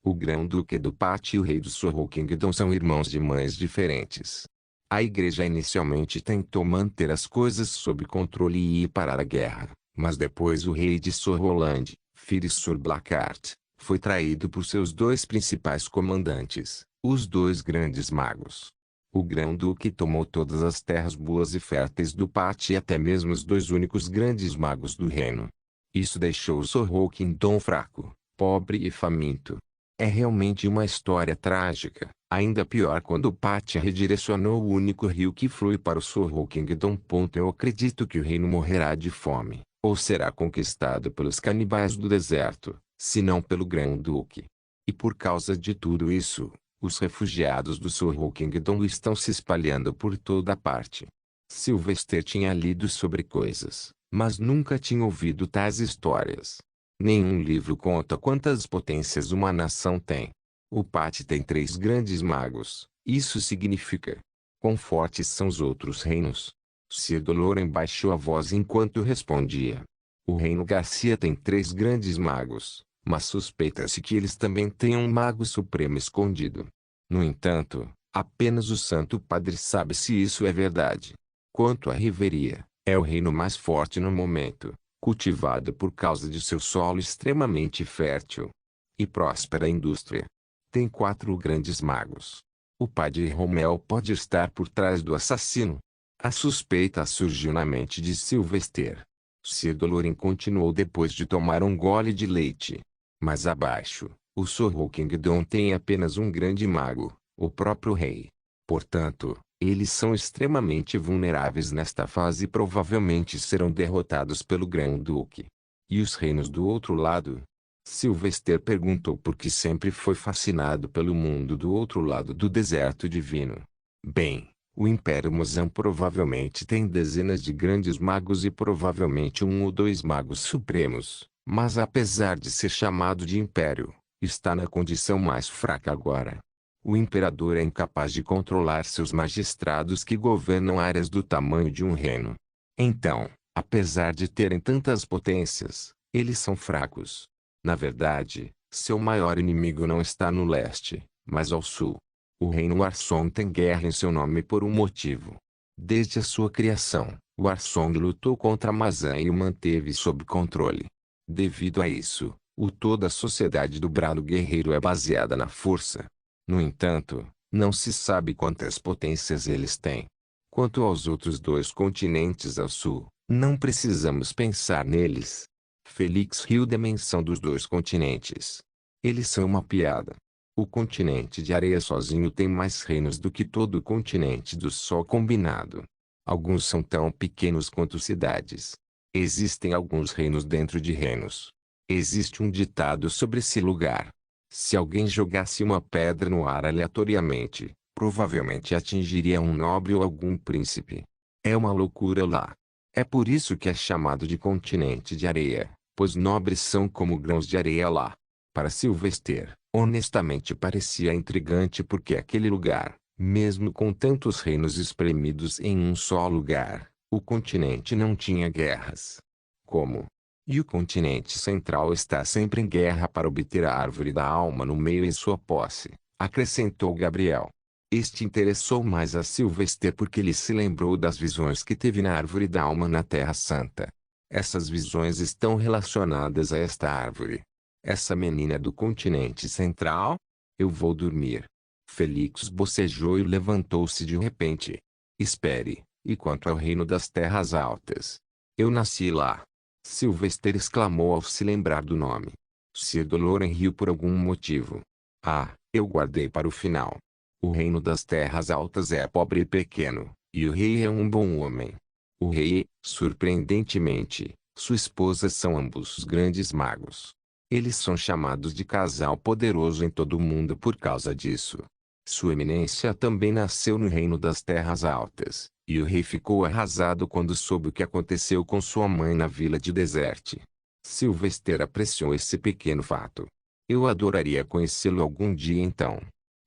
O grão-duque do Pati e o rei do Sorrow Kingdom são irmãos de mães diferentes. A igreja inicialmente tentou manter as coisas sob controle e ir parar a guerra, mas depois o rei de Sorrowland, Firisur Blackheart, foi traído por seus 2 principais comandantes, os 2 grandes magos. O grão-duque tomou todas as terras boas e férteis do Pati e até mesmo os 2 únicos grandes magos do reino. Isso deixou o Sorrow Kingdom fraco, pobre e faminto. É realmente uma história trágica, ainda pior quando o Pati redirecionou o único rio que flui para o Sorrow Kingdom. Eu acredito que o reino morrerá de fome, ou será conquistado pelos canibais do deserto, se não pelo grão-duque. E por causa de tudo isso, os refugiados do Sorrow Kingdom estão se espalhando por toda parte. Sylvester tinha lido sobre coisas, mas nunca tinha ouvido tais histórias. Nenhum livro conta quantas potências uma nação tem. O Pati tem 3 grandes magos. Isso significa: quão fortes são os outros reinos? Sir Doloren baixou a voz enquanto respondia. O reino Garcia tem 3 grandes magos, mas suspeita-se que eles também tenham um mago supremo escondido. No entanto, apenas o Santo Padre sabe se isso é verdade. Quanto a Riveria, é o reino mais forte no momento, cultivado por causa de seu solo extremamente fértil e próspera indústria. Tem 4 grandes magos. O padre Romel pode estar por trás do assassino. A suspeita surgiu na mente de Sylvester. Sir Doloren continuou depois de tomar um gole de leite. Mais abaixo, o Sorrow Kingdom tem apenas um grande mago, o próprio rei. Portanto, eles são extremamente vulneráveis nesta fase e provavelmente serão derrotados pelo grão-duque. E os reinos do outro lado? Sylvester perguntou porque sempre foi fascinado pelo mundo do outro lado do deserto divino. Bem, o Império Mozan provavelmente tem dezenas de grandes magos e provavelmente 1 ou 2 magos supremos, mas apesar de ser chamado de Império, está na condição mais fraca agora. O imperador é incapaz de controlar seus magistrados que governam áreas do tamanho de um reino. Então, apesar de terem tantas potências, eles são fracos. Na verdade, seu maior inimigo não está no leste, mas ao sul. O reino Arsong tem guerra em seu nome por um motivo. Desde a sua criação, o Arsong lutou contra Mazan e o manteve sob controle. Devido a isso, toda a sociedade do Brado Guerreiro é baseada na força. No entanto, não se sabe quantas potências eles têm. Quanto aos outros 2 continentes ao sul, não precisamos pensar neles. Felix riu da menção dos 2 continentes. Eles são uma piada. O continente de areia sozinho tem mais reinos do que todo o continente do sol combinado. Alguns são tão pequenos quanto cidades. Existem alguns reinos dentro de reinos. Existe um ditado sobre esse lugar. Se alguém jogasse uma pedra no ar aleatoriamente, provavelmente atingiria um nobre ou algum príncipe. É uma loucura lá. É por isso que é chamado de continente de areia, pois nobres são como grãos de areia lá. Para Sylvester, honestamente parecia intrigante porque aquele lugar, mesmo com tantos reinos espremidos em um só lugar, o continente não tinha guerras. Como? E o continente central está sempre em guerra para obter a árvore da alma no meio em sua posse, acrescentou Gabriel. Este interessou mais a Sylvester porque ele se lembrou das visões que teve na árvore da alma na Terra Santa. Essas visões estão relacionadas a esta árvore. Essa menina é do continente central? Eu vou dormir. Felix bocejou e levantou-se de repente. Espere, e quanto ao reino das terras altas? Eu nasci lá. Sylvester exclamou ao se lembrar do nome. Sir Doloran riu por algum motivo. Ah, eu guardei para o final. O reino das terras altas é pobre e pequeno, e o rei é um bom homem. O rei, surpreendentemente, sua esposa são ambos grandes magos. Eles são chamados de casal poderoso em todo o mundo por causa disso. Sua eminência também nasceu no reino das terras altas, e o rei ficou arrasado quando soube o que aconteceu com sua mãe na vila de Desert. Sylvester apreciou esse pequeno fato. Eu adoraria conhecê-lo algum dia então.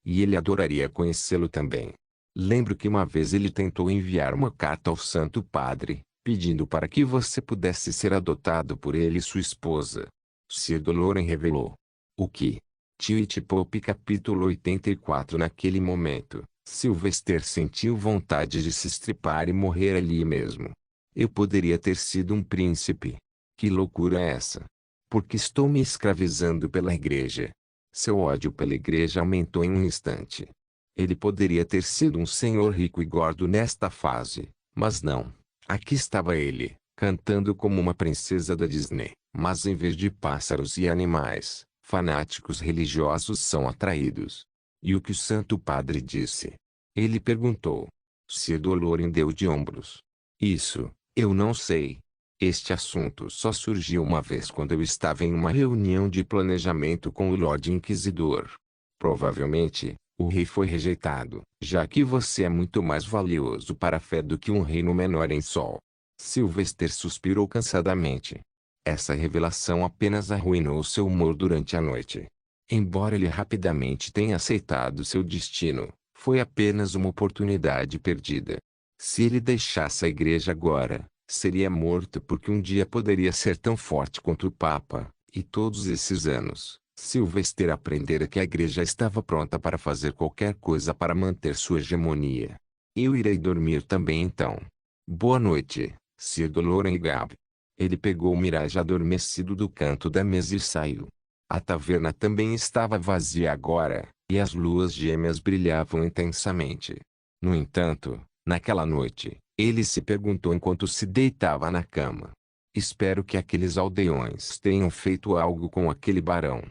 E ele adoraria conhecê-lo também. Lembro que uma vez ele tentou enviar uma carta ao Santo Padre, pedindo para que você pudesse ser adotado por ele e sua esposa. Sir Doloran revelou. O que? Tio-It-Pope capítulo 84. Naquele momento, Sylvester sentiu vontade de se estripar e morrer ali mesmo. Eu poderia ter sido um príncipe. Que loucura é essa? Porque estou me escravizando pela igreja. Seu ódio pela igreja aumentou em um instante. Ele poderia ter sido um senhor rico e gordo nesta fase, mas não. Aqui estava ele, cantando como uma princesa da Disney, mas em vez de pássaros e animais, fanáticos religiosos são atraídos. E o que o Santo Padre disse? Ele perguntou. Sir Doloran deu de ombros. Isso, eu não sei. Este assunto só surgiu uma vez quando eu estava em uma reunião de planejamento com o Lorde Inquisidor. Provavelmente, o rei foi rejeitado, já que você é muito mais valioso para a fé do que um reino menor em Sol. Sylvester suspirou cansadamente. Essa revelação apenas arruinou seu humor durante a noite. Embora ele rapidamente tenha aceitado seu destino, foi apenas uma oportunidade perdida. Se ele deixasse a igreja agora, seria morto porque um dia poderia ser tão forte quanto o Papa, e todos esses anos, Sylvester aprendera que a igreja estava pronta para fazer qualquer coisa para manter sua hegemonia. Eu irei dormir também então. Boa noite, Sir Doloran e Gab. Ele pegou o Mirage adormecido do canto da mesa e saiu. A taverna também estava vazia agora, e as luas gêmeas brilhavam intensamente. No entanto, naquela noite, ele se perguntou enquanto se deitava na cama. Espero que aqueles aldeões tenham feito algo com aquele barão.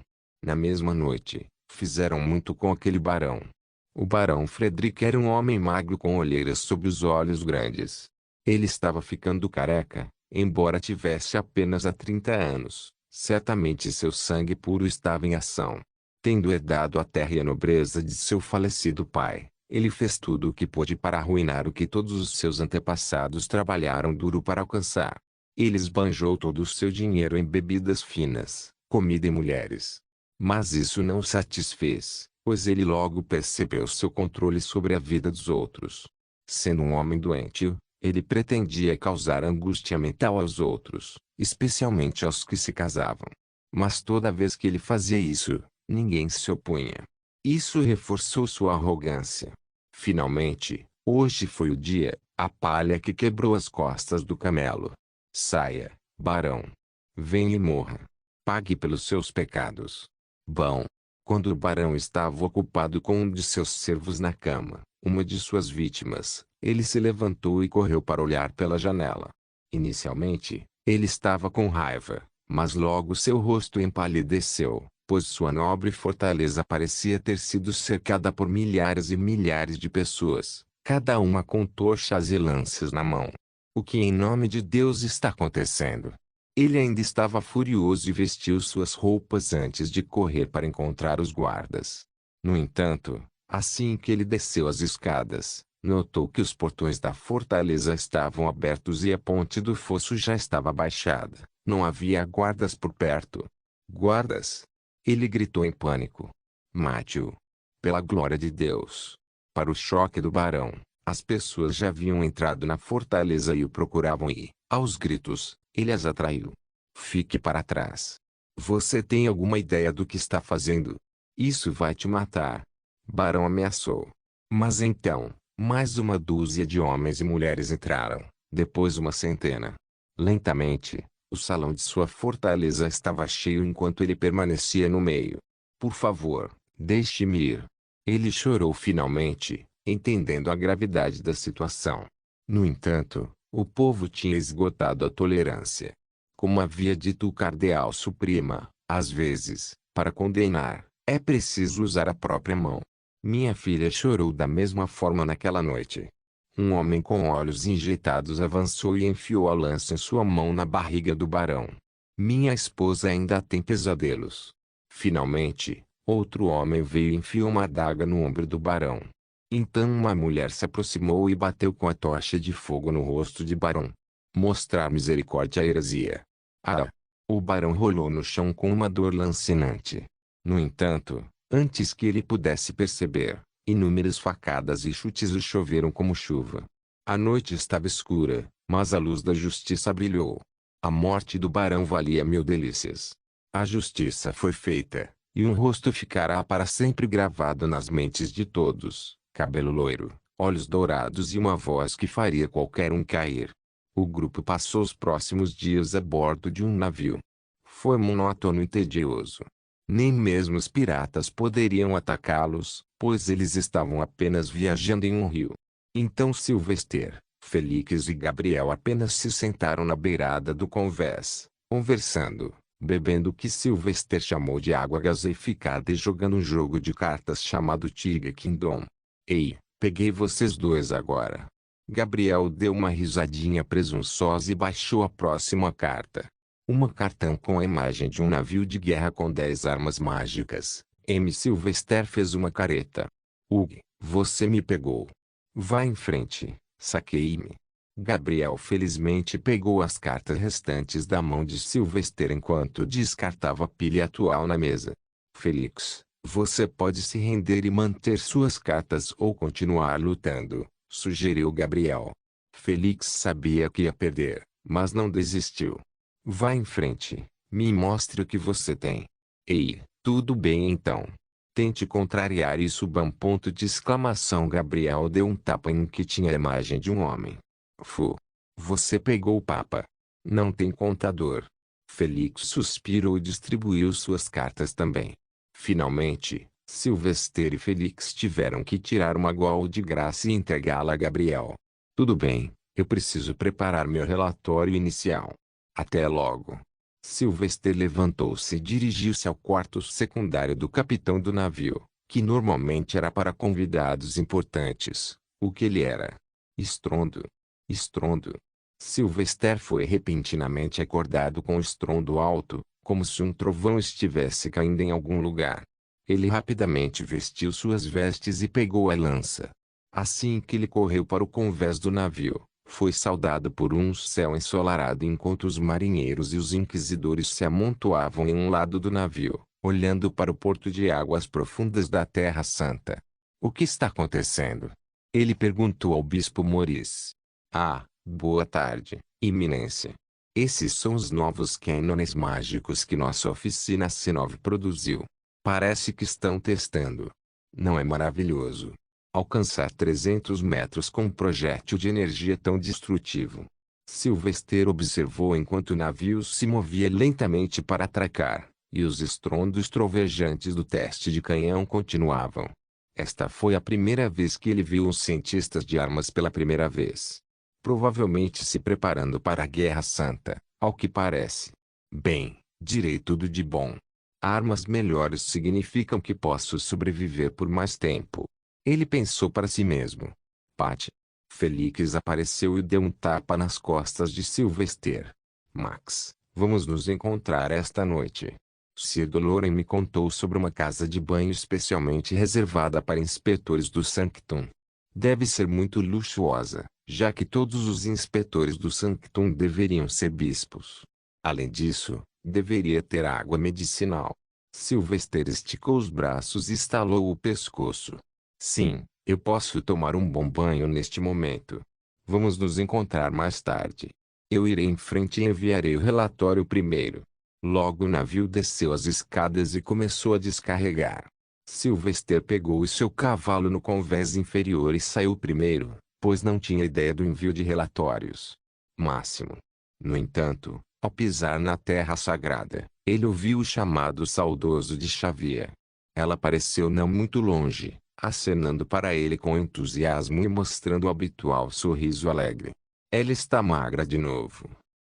Na mesma noite, fizeram muito com aquele barão. O barão Frederick era um homem magro com olheiras sob os olhos grandes. Ele estava ficando careca, embora tivesse apenas há 30 anos. Certamente seu sangue puro estava em ação. Tendo herdado a terra e a nobreza de seu falecido pai, ele fez tudo o que pôde para arruinar o que todos os seus antepassados trabalharam duro para alcançar. Ele esbanjou todo o seu dinheiro em bebidas finas, comida e mulheres. Mas isso não o satisfez, pois ele logo percebeu seu controle sobre a vida dos outros. Sendo um homem doentio, ele pretendia causar angústia mental aos outros, especialmente aos que se casavam. Mas toda vez que ele fazia isso, ninguém se opunha. Isso reforçou sua arrogância. Finalmente, hoje foi o dia, a palha que quebrou as costas do camelo. Saia, barão. Venha e morra. Pague pelos seus pecados. Bom. Quando o barão estava ocupado com um de seus servos na cama, uma de suas vítimas, ele se levantou e correu para olhar pela janela. Inicialmente, ele estava com raiva, mas logo seu rosto empalideceu, pois sua nobre fortaleza parecia ter sido cercada por milhares e milhares de pessoas, cada uma com tochas e lanças na mão. O que em nome de Deus está acontecendo? Ele ainda estava furioso e vestiu suas roupas antes de correr para encontrar os guardas. No entanto, assim que ele desceu as escadas, notou que os portões da fortaleza estavam abertos e a ponte do fosso já estava baixada. Não havia guardas por perto. Guardas! Ele gritou em pânico. Mate-o. Pela glória de Deus. Para o choque do barão, as pessoas já haviam entrado na fortaleza e o procuravam e, aos gritos, ele as atraiu. Fique para trás. Você tem alguma ideia do que está fazendo? Isso vai te matar. Barão ameaçou. Mas então, mais uma dúzia de homens e mulheres entraram, depois uma centena. Lentamente, o salão de sua fortaleza estava cheio enquanto ele permanecia no meio. Por favor, deixe-me ir. Ele chorou finalmente, entendendo a gravidade da situação. No entanto, o povo tinha esgotado a tolerância. Como havia dito o cardeal Suprema, às vezes, para condenar, é preciso usar a própria mão. Minha filha chorou da mesma forma naquela noite. Um homem com olhos injetados avançou e enfiou a lança em sua mão na barriga do barão. Minha esposa ainda tem pesadelos. Finalmente, outro homem veio e enfiou uma adaga no ombro do barão. Então uma mulher se aproximou e bateu com a tocha de fogo no rosto de barão. Mostrar misericórdia à heresia. Ah! O barão rolou no chão com uma dor lancinante. No entanto, antes que ele pudesse perceber, inúmeras facadas e chutes o choveram como chuva. A noite estava escura, mas a luz da justiça brilhou. A morte do barão valia 1000 delícias. A justiça foi feita, e um rosto ficará para sempre gravado nas mentes de todos: cabelo loiro, olhos dourados e uma voz que faria qualquer um cair. O grupo passou os próximos dias a bordo de um navio. Foi monótono e tedioso. Nem mesmo os piratas poderiam atacá-los, pois eles estavam apenas viajando em um rio. Então Sylvester, Felix e Gabriel apenas se sentaram na beirada do convés, conversando, bebendo o que Sylvester chamou de água gaseificada e jogando um jogo de cartas chamado Tigre Kingdom. Ei, peguei vocês dois agora. Gabriel deu uma risadinha presunçosa e baixou a próxima carta. Uma cartão com a imagem de um navio de guerra com 10 armas mágicas. M. Sylvester fez uma careta. Hugh, você me pegou. Vá em frente, saquei-me. Gabriel felizmente pegou as cartas restantes da mão de Sylvester enquanto descartava a pilha atual na mesa. Felix, você pode se render e manter suas cartas ou continuar lutando, sugeriu Gabriel. Felix sabia que ia perder, mas não desistiu. Vá em frente, me mostre o que você tem. Ei, tudo bem então. Tente contrariar isso. Ponto de exclamação. Gabriel deu um tapa em que tinha a imagem de um homem. Fu. Você pegou o papa. Não tem contador. Felix suspirou e distribuiu suas cartas também. Finalmente, Sylvester e Felix tiveram que tirar uma gol de graça e entregá-la a Gabriel. Tudo bem, eu preciso preparar meu relatório inicial. Até logo. Sylvester levantou-se e dirigiu-se ao quarto secundário do capitão do navio, que normalmente era para convidados importantes. O que ele era? Estrondo. Estrondo. Sylvester foi repentinamente acordado com um estrondo alto, como se um trovão estivesse caindo em algum lugar. Ele rapidamente vestiu suas vestes e pegou a lança. Assim que ele correu para o convés do navio, foi saudado por um céu ensolarado enquanto os marinheiros e os inquisidores se amontoavam em um lado do navio, olhando para o porto de águas profundas da Terra Santa. O que está acontecendo? Ele perguntou ao bispo Maurice. Ah, boa tarde, Eminência. Esses são os novos cânones mágicos que nossa oficina C9 produziu. Parece que estão testando. Não é maravilhoso? Alcançar 300 metros com um projétil de energia tão destrutivo. Sylvester observou enquanto o navio se movia lentamente para atracar, e os estrondos trovejantes do teste de canhão continuavam. Esta foi a primeira vez que ele viu os cientistas de armas pela primeira vez. Provavelmente se preparando para a Guerra Santa, ao que parece. Bem, direi tudo de bom. Armas melhores significam que posso sobreviver por mais tempo. Ele pensou para si mesmo. Pat. Felix apareceu e deu um tapa nas costas de Sylvester. Max, vamos nos encontrar esta noite. Sir Doloren me contou sobre uma casa de banho especialmente reservada para inspetores do Sanctum. Deve ser muito luxuosa, já que todos os inspetores do Sanctum deveriam ser bispos. Além disso, deveria ter água medicinal. Sylvester esticou os braços e estalou o pescoço. Sim, eu posso tomar um bom banho neste momento. Vamos nos encontrar mais tarde. Eu irei em frente e enviarei o relatório primeiro. Logo o navio desceu as escadas e começou a descarregar. Sylvester pegou o seu cavalo no convés inferior e saiu primeiro, pois não tinha ideia do envio de relatórios. Máximo. No entanto, ao pisar na terra sagrada, ele ouviu o chamado saudoso de Xavier. Ela apareceu não muito longe, acenando para ele com entusiasmo e mostrando o habitual sorriso alegre. Ela está magra de novo.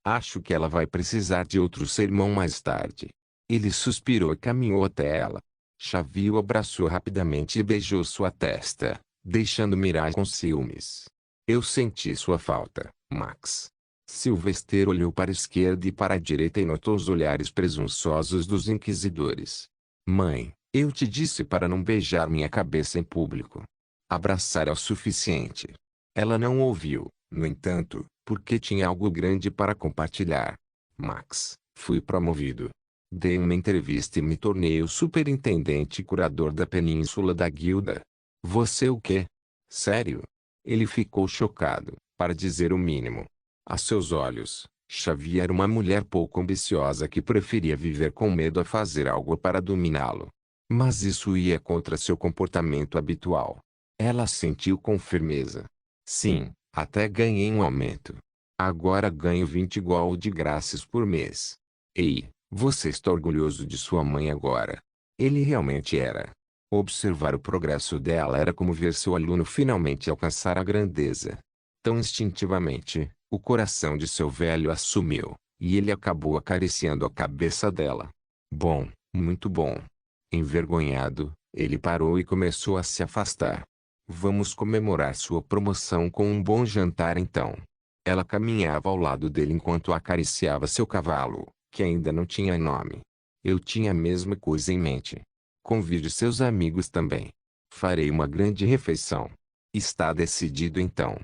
Acho que ela vai precisar de outro sermão mais tarde. Ele suspirou e caminhou até ela. Xavier o abraçou rapidamente e beijou sua testa, deixando mirar com ciúmes. Eu senti sua falta, Max. Sylvester olhou para a esquerda e para a direita e notou os olhares presunçosos dos inquisidores. Mãe, eu te disse para não beijar minha cabeça em público. Abraçar é o suficiente. Ela não ouviu, no entanto, porque tinha algo grande para compartilhar. Max, fui promovido. Dei uma entrevista e me tornei o superintendente e curador da península da guilda. Você o quê? Sério? Ele ficou chocado, para dizer o mínimo. A seus olhos, Xavier era uma mulher pouco ambiciosa que preferia viver com medo a fazer algo para dominá-lo. Mas isso ia contra seu comportamento habitual. Ela sentiu com firmeza. Sim, até ganhei um aumento. Agora ganho 20 gold de graças por mês. Ei, você está orgulhoso de sua mãe agora? Ele realmente era. Observar o progresso dela era como ver seu aluno finalmente alcançar a grandeza. Tão instintivamente, o coração de seu velho a sumiu, e ele acabou acariciando a cabeça dela. Bom, muito bom. Envergonhado, ele parou e começou a se afastar. Vamos comemorar sua promoção com um bom jantar então. Ela caminhava ao lado dele enquanto acariciava seu cavalo, que ainda não tinha nome. Eu tinha a mesma coisa em mente. Convide seus amigos também. Farei uma grande refeição. Está decidido então.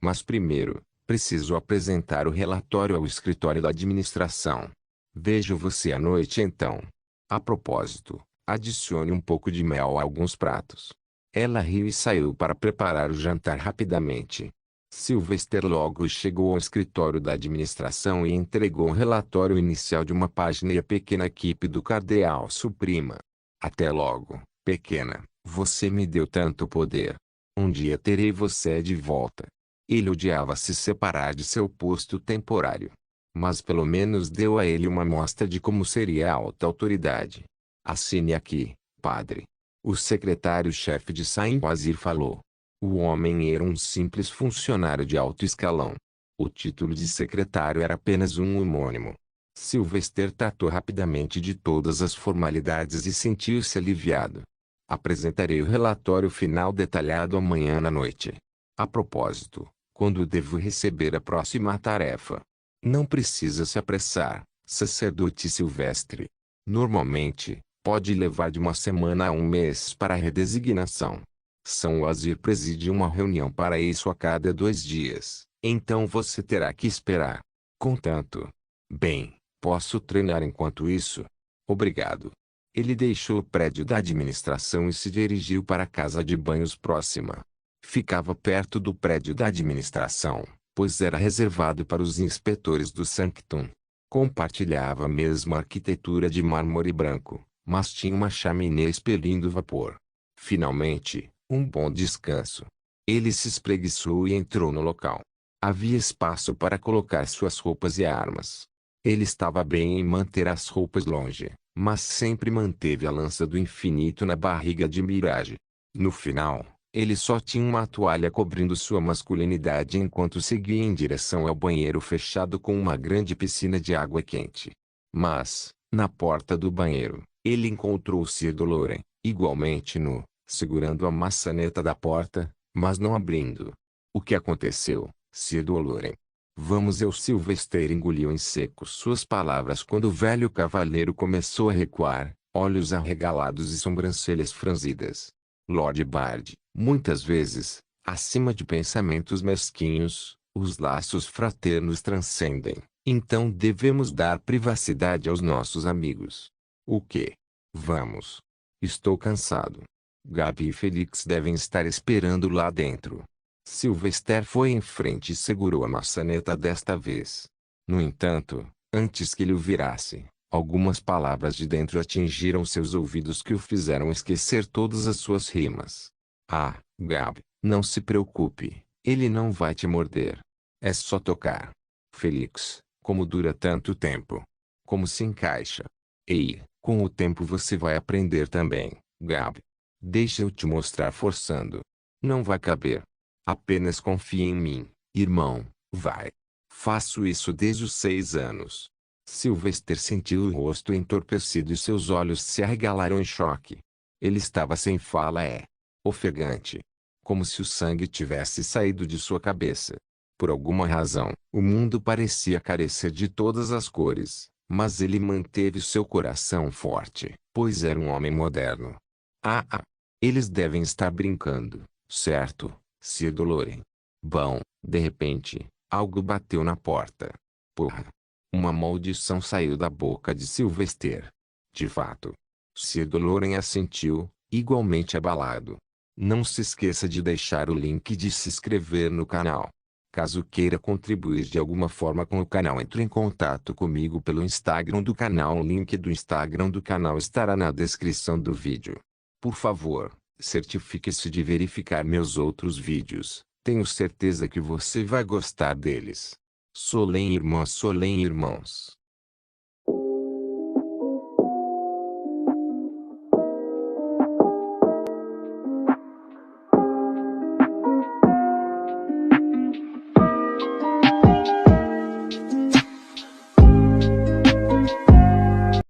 Mas primeiro, preciso apresentar o relatório ao escritório da administração. Vejo você à noite então. A propósito, adicione um pouco de mel a alguns pratos. Ela riu e saiu para preparar o jantar rapidamente. Sylvester logo chegou ao escritório da administração e entregou um relatório inicial de uma página e a pequena equipe do Cardeal Suprema. Até logo, pequena, você me deu tanto poder. Um dia terei você de volta. Ele odiava se separar de seu posto temporário. Mas pelo menos deu a ele uma amostra de como seria a alta autoridade. Assine aqui, padre. O secretário-chefe de Saint-Wazir falou. O homem era um simples funcionário de alto escalão. O título de secretário era apenas um homônimo. Sylvester tratou rapidamente de todas as formalidades e sentiu-se aliviado. Apresentarei o relatório final detalhado amanhã à noite. A propósito, quando devo receber a próxima tarefa? Não precisa se apressar, sacerdote Silvestre. Normalmente, pode levar de uma semana a um mês para a redesignação. São Wazir preside uma reunião para isso a cada 2 dias, então você terá que esperar. Contanto. Bem, posso treinar enquanto isso? Obrigado. Ele deixou o prédio da administração e se dirigiu para a casa de banhos próxima. Ficava perto do prédio da administração, pois era reservado para os inspetores do Sanctum. Compartilhava a mesma arquitetura de mármore branco, mas tinha uma chaminé expelindo vapor. Finalmente, um bom descanso. Ele se espreguiçou e entrou no local. Havia espaço para colocar suas roupas e armas. Ele estava bem em manter as roupas longe, mas sempre manteve a lança do infinito na barriga de Mirage. No final, ele só tinha uma toalha cobrindo sua masculinidade enquanto seguia em direção ao banheiro fechado com uma grande piscina de água quente. Mas, na porta do banheiro, ele encontrou Sir Doloren, igualmente nu, segurando a maçaneta da porta, mas não abrindo. O que aconteceu, Sir Doloren? Vamos, Sylvester engoliu em seco suas palavras quando o velho cavaleiro começou a recuar, olhos arregalados e sobrancelhas franzidas. Lord Bard, muitas vezes, acima de pensamentos mesquinhos, os laços fraternos transcendem, então devemos dar privacidade aos nossos amigos. O quê? Vamos. Estou cansado. Gabi e Felix devem estar esperando lá dentro. Sylvester foi em frente e segurou a maçaneta desta vez. No entanto, antes que ele o virasse, Algumas palavras de dentro atingiram seus ouvidos que o fizeram esquecer todas as suas rimas. Ah, Gabi, não se preocupe, ele não vai te morder. É só tocar. Felix, como dura tanto tempo? Como se encaixa? Ei, com o tempo você vai aprender também, Gabi. Deixa eu te mostrar forçando. Não vai caber. Apenas confie em mim, irmão, vai. Faço isso desde os 6 anos. Sylvester sentiu o rosto entorpecido e seus olhos se arregalaram em choque. Ele estava sem fala ofegante. Como se o sangue tivesse saído de sua cabeça. Por alguma razão, o mundo parecia carecer de todas as cores, mas ele manteve seu coração forte, pois era um homem moderno. Eles devem estar brincando, certo, Sir Doloren? Bom, de repente, algo bateu na porta. Porra! Uma maldição saiu da boca de Sylvester. De fato. Sir Doloren assentiu, igualmente abalado. Não se esqueça de deixar o link de se inscrever no canal. Caso queira contribuir de alguma forma com o canal, entre em contato comigo pelo Instagram do canal. O link do Instagram do canal estará na descrição do vídeo. Por favor, certifique-se de verificar meus outros vídeos. Tenho certeza que você vai gostar deles. Solem irmãos.